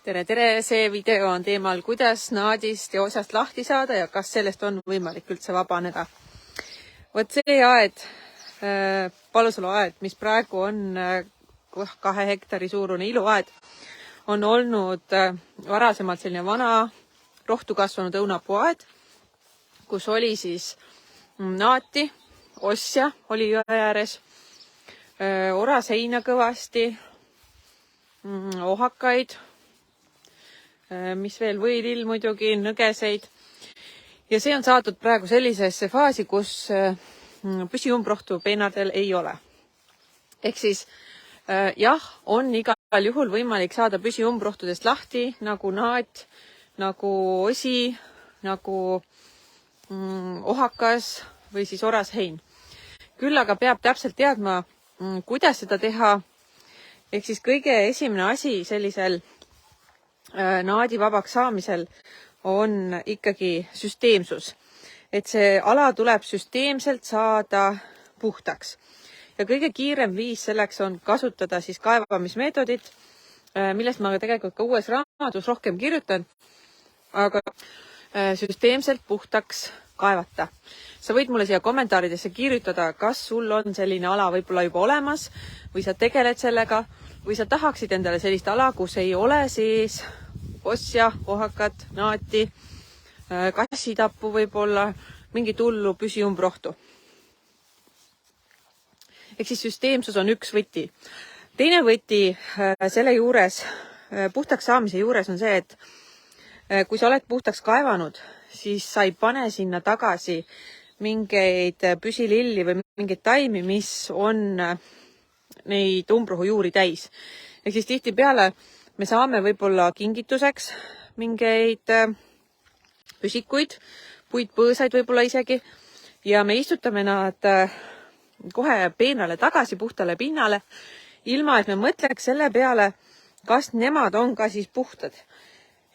Tere, see video on teemal, kuidas naadist ja osast lahti saada ja kas sellest on võimalik üldse vabaneda. Vot see aed, Palusalu aed, mis praegu on 2 hektari suurune iluaed, on olnud varasemalt selline vana rohtu kasvanud õunapuuaed, kus oli siis naati, osja oli jõe ääres, oraseina kõvasti, ohakaid, mis veel, võilill muidugi, nõgeseid. Ja see on saadud praegu sellisesse faasi, kus püsiumbrohtu peenardel ei ole. Ehk siis jah, on igal juhul võimalik saada püsiumbrohtudest lahti, nagu naat, nagu osi, nagu ohakas või siis orashein. Küll aga peab täpselt teadma, kuidas seda teha. Ehk siis kõige esimene asi sellisel naadivabaks saamisel on ikkagi süsteemsus. Et see ala tuleb süsteemselt saada puhtaks. Ja kõige kiirem viis selleks on kasutada siis kaevamismeetodit, millest ma tegelikult ka uues raamatus rohkem kirjutan, aga süsteemselt puhtaks kaevata. Sa võid mulle siia kommentaaridesse kirjutada, kas sul on selline ala võib-olla juba olemas või sa tegeled sellega või sa tahaksid endale sellist ala, kus ei ole sees osja, ohakat, naati, kassitappu võib-olla, mingit hullu püsiumbrohtu. Ehk siis süsteemsus on üks võti. Teine võti selle juures, puhtaks saamise juures on see, et kui sa oled puhtaks kaevanud, siis sa ei pane sinna tagasi mingeid püsililli või mingeid taimi, mis on neid umbrohujuuri täis. Ehk siis tihtipeale me saame võib-olla kingituseks mingeid püsikuid, puitpõõsaid võib-olla isegi, ja me istutame nad kohe peenrale tagasi puhtale pinnale, ilma et me mõtleks selle peale, kas nemad on ka siis puhtad.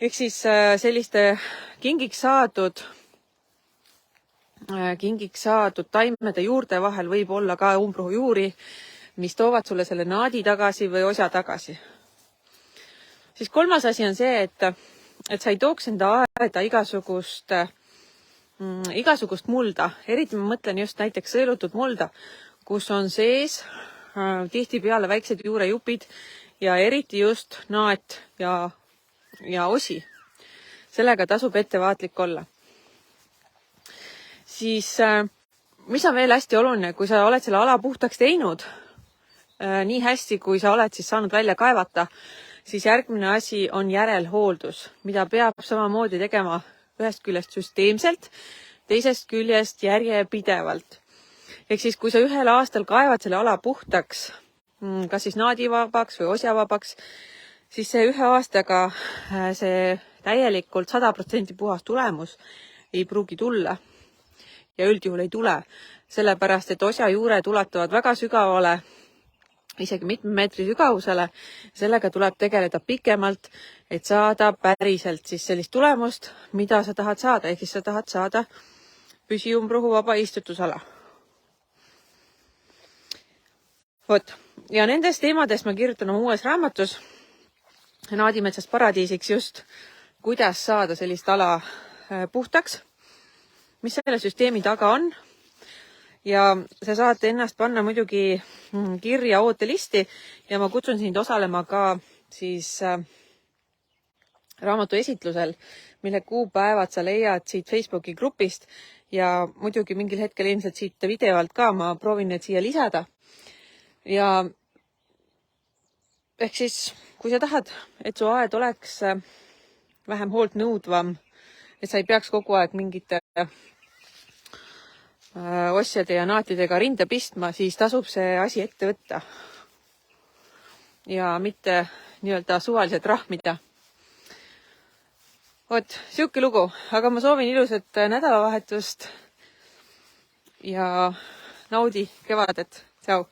Ehk siis selliste kingiks saadud taimede juurde vahel võib olla ka umbrohujuuri, mis toovad sulle selle naadi tagasi või osja tagasi. Siis kolmas asi on see, et sa ei tooks enda aeda igasugust mulda. Eriti ma mõtlen just näiteks sõelutud mulda, kus on sees tihtipeale väiksed juurejupid ja eriti just naat ja osi. Sellega tasub ettevaatlik olla. Siis, mis on veel hästi oluline, kui sa oled selle ala puhtaks teinud, nii hästi, kui sa oled siis saanud välja kaevata, siis järgmine asi on järelhooldus, mida peab samamoodi tegema ühest küljest süsteemselt, teisest küljest järjepidevalt. Ehk siis, kui sa ühel aastal kaevad selle ala puhtaks, kas siis naadivabaks või osjavabaks, siis see ühe aastaga see täielikult 100% puhas tulemus ei pruugi tulla. Ja üldjuhul ei tule, sellepärast, et osjajuured ulatuvad väga sügavale, isegi mitme meetri sügavusele. Sellega tuleb tegeleda pikemalt, et saada päriselt siis sellist tulemust, mida sa tahad saada. Ehk siis sa tahad saada püsiumbrohuvaba istutusala. Vot. Ja nendest teemadest ma kirjutan oma uues raamatus Naadimetsast paradiisiks just, kuidas saada sellist ala puhtaks, mis selle süsteemi taga on. Ja sa saad ennast panna muidugi kirja ootelisti ja ma kutsun sind osalema ka siis raamatu esitlusel, mille kuupäevad sa leiad siit Facebooki grupist ja muidugi mingil hetkel ilmselt siit videolt ka ma proovin need siia lisada. Ja ehk siis, kui sa tahad, et su aed oleks vähem hoolt nõudvam, et sa ei peaks kogu aeg mingite osjade ja naatidega rinde pistma, siis tasub see asi ette võtta. Ja mitte nii-öelda suvaliselt rahmida. Vot, siuke lugu. Aga ma soovin ilusat nädalavahetust ja naudi kevadet. Tšau!